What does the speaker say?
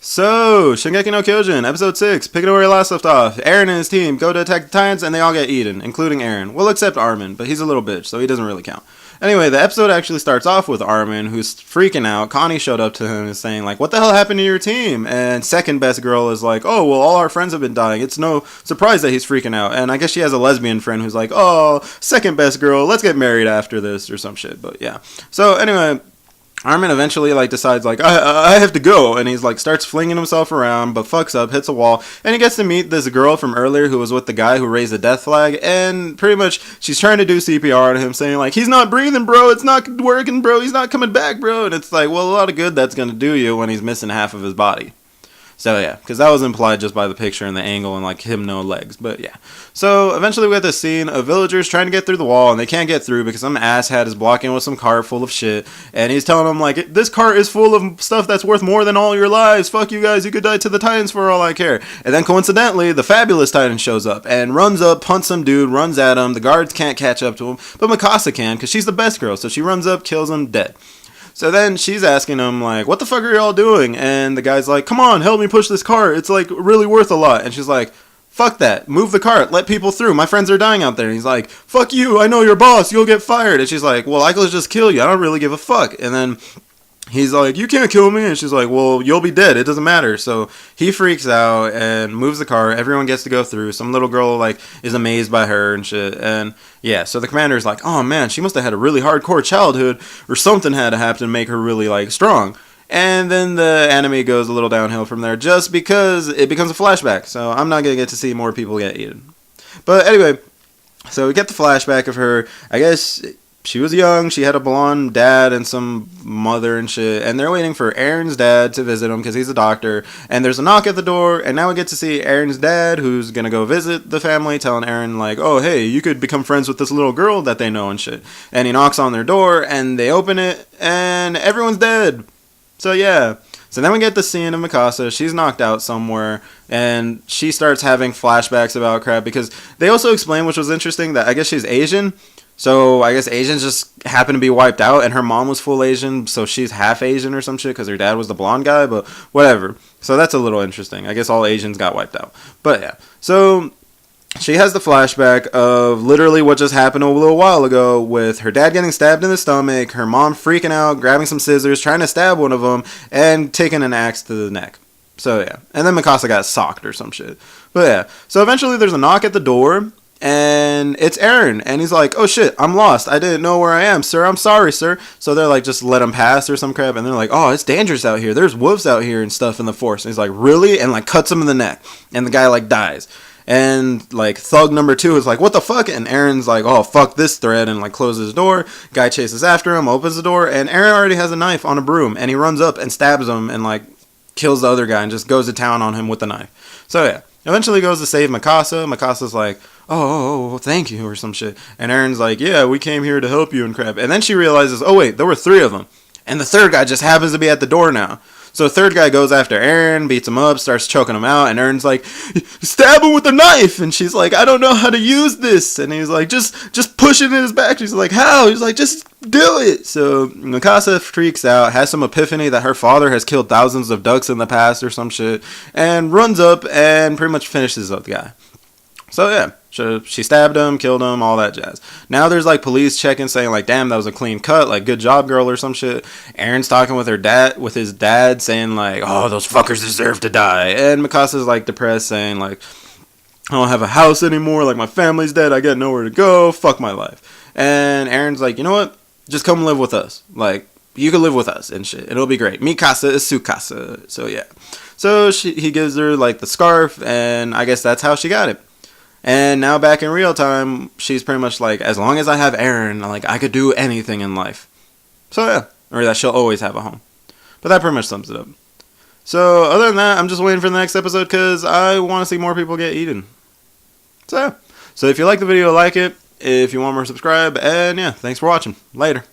So, Shingeki no Kyojin, episode 6, picking up where we last left off. Eren and his team go to attack the Titans and they all get eaten, including Eren. Well, except Armin, but he's a little bitch, so he doesn't really count. Anyway, the episode actually starts off with Armin, who's freaking out. Connie showed up to him and is saying, like, what the hell happened to your team? And second best girl is like, oh, well, all our friends have been dying. It's no surprise that he's freaking out. And I guess she has a lesbian friend who's like, oh, second best girl, let's get married after this or some shit. But yeah. So anyway, Armin eventually decides I have to go, and he's starts flinging himself around, but fucks up, hits a wall, and he gets to meet this girl from earlier who was with the guy who raised the death flag, and pretty much she's trying to do CPR to him, saying he's not breathing, bro, it's not working, bro, he's not coming back, bro, and it's well, a lot of good that's gonna do you when he's missing half of his body. So yeah, because that was implied just by the picture and the angle and him no legs, but yeah. So eventually we have this scene of villagers trying to get through the wall and they can't get through because some asshat is blocking with some cart full of shit, and he's telling them this cart is full of stuff that's worth more than all your lives, fuck you guys, you could die to the Titans for all I care. And then coincidentally the fabulous Titan shows up and runs up, punts some dude, runs at him, the guards can't catch up to him, but Mikasa can because she's the best girl, so she runs up, kills him, dead. So then she's asking him, what the fuck are y'all doing? And the guy's like, come on, help me push this cart. It's, really worth a lot. And she's like, fuck that. Move the cart. Let people through. My friends are dying out there. And he's like, fuck you. I know your boss. You'll get fired. And she's like, well, I could just kill you. I don't really give a fuck. And then he's like, you can't kill me. And she's like, well, you'll be dead. It doesn't matter. So he freaks out and moves the car. Everyone gets to go through. Some little girl, is amazed by her and shit. And yeah, so the commander's like, oh man, she must have had a really hardcore childhood or something had to happen to make her really, strong. And then the anime goes a little downhill from there just because it becomes a flashback. So I'm not going to get to see more people get eaten. But anyway, so we get the flashback of her, I guess she was young, she had a blonde dad and some mother and shit, and they're waiting for Eren's dad to visit him because he's a doctor, and there's a knock at the door, and now we get to see Eren's dad, who's gonna go visit the family, telling Eren, oh, hey, you could become friends with this little girl that they know and shit. And he knocks on their door, and they open it, and everyone's dead. So yeah. So then we get the scene of Mikasa. She's knocked out somewhere, and she starts having flashbacks about crap, because they also explain, which was interesting, that I guess she's Asian. So I guess Asians just happen to be wiped out, and her mom was full Asian, so she's half Asian or some shit because her dad was the blonde guy, but whatever. So that's a little interesting. I guess all Asians got wiped out. But yeah, so she has the flashback of literally what just happened a little while ago with her dad getting stabbed in the stomach, her mom freaking out, grabbing some scissors, trying to stab one of them, and taking an axe to the neck. So yeah, and then Mikasa got socked or some shit. But yeah, so eventually there's a knock at the door, and it's Eren, and he's like, oh shit, I'm lost, I didn't know where I am, sir, I'm sorry, sir. So they're just let him pass or some crap, and they're like, oh, it's dangerous out here, there's wolves out here and stuff in the forest. And he's like, really? And cuts him in the neck, and the guy dies. And thug number 2 is like, what the fuck? And Eren's like, oh, fuck this thread, and closes the door. Guy chases after him, opens the door, and Eren already has a knife on a broom, and he runs up and stabs him and kills the other guy and just goes to town on him with the knife. So yeah, eventually goes to save Mikasa. Mikasa's like, oh, thank you, or some shit. And Eren's like, yeah, we came here to help you and crap. And then she realizes, oh wait, there were 3 of them. And the third guy just happens to be at the door now. So the third guy goes after Eren, beats him up, starts choking him out, and Eren's like, stab him with a knife! And she's like, I don't know how to use this. And he's like, just push it in his back. She's like, how? He's like, just do it! So Mikasa freaks out, has some epiphany that her father has killed thousands of ducks in the past or some shit, and runs up and pretty much finishes up the guy. So yeah, she stabbed him, killed him, all that jazz. Now there's police checking, saying damn, that was a clean cut, good job, girl, or some shit. Eren's talking with his dad, saying oh, those fuckers deserve to die. And Mikasa's depressed, saying I don't have a house anymore, my family's dead, I got nowhere to go, fuck my life. And Eren's like, you know what? Just come live with us. You can live with us and shit. It'll be great. Mikasa is Sukasa. So yeah. So he gives her the scarf, and I guess that's how she got it. And now back in real time, she's pretty much as long as I have Eren, I could do anything in life. So yeah, or that she'll always have a home. But that pretty much sums it up. So other than that, I'm just waiting for the next episode because I want to see more people get eaten. So yeah. So if you like the video, like it. If you want more, subscribe. And yeah, thanks for watching. Later.